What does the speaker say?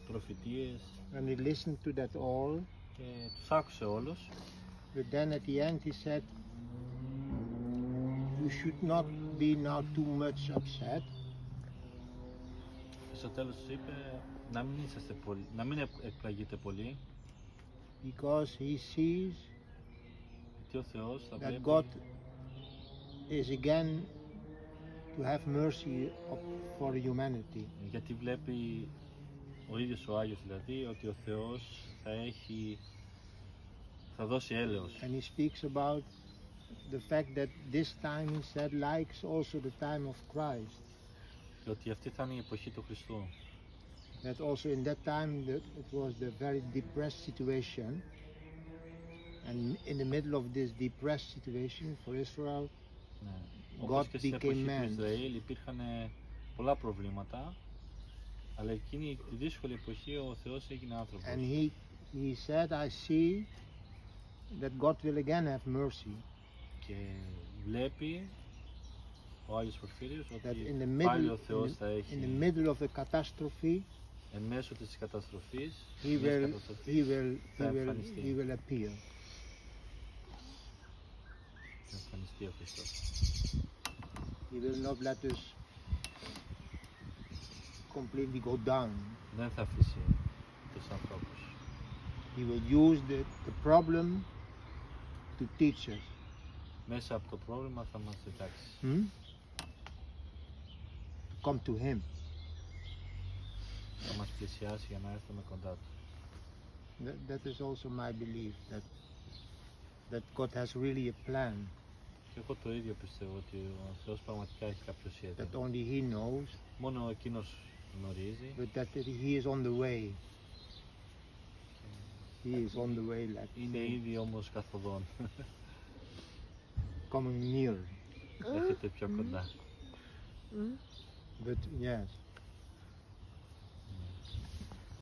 προφητείες. And he listened to that all. Και τους άκουσε όλους. But then at the end he said, you should not be now too much upset. Στο τέλος τους είπε να μην εκπλαγείτε πολύ. Because he sees Γιατί ο Θεός θα that βλέπει God is again to have mercy for humanity. γιατί βλέπει ο ίδιος ο Άγιος δηλαδή ότι ο Θεός θα δώσει έλεος. And he speaks about the fact that this time, he said, likes also the time of Christ. Και ότι αυτή θα είναι η εποχή του Χριστού. That also in that time it was the very depressed situation, and in the middle of this depressed situation for Israel, Ναι. God Όπως και στην became εποχή του man. Ισραήλ υπήρχαν πολλά προβλήματα, αλλά εκείνη τη δύσκολη εποχή ο Θεός έγινε άνθρωπος. And he said, I see that God will again have mercy. Και βλέπει ο Άγιος Πορφύριος That ότι in πάλι ο Θεός θα the έχει middle of the catastrophe, εν μέσω της καταστροφής, he will appear. Θα εμφανιστεί ο Χριστός. He will not let us completely go down. Δεν θα αφήσει τους ανθρώπους. He will use the problem to teach us. Μέσα από το πρόβλημα θα μας διδάξει. To come to him. Θα μας πλησιάσει για να έρθουμε κοντά του. That is also my belief, that God has really a plan. Και εγώ το ίδιο πιστεύω ότι ο Θεός πραγματικά έχει κάποιο σχέδιο. That only he knows. Μόνο εκείνος γνωρίζει. But that he is on the way. He is on the way, like είναι ήδη όμως καθοδόν. coming near. Έρχεται πιο κοντά. But yes.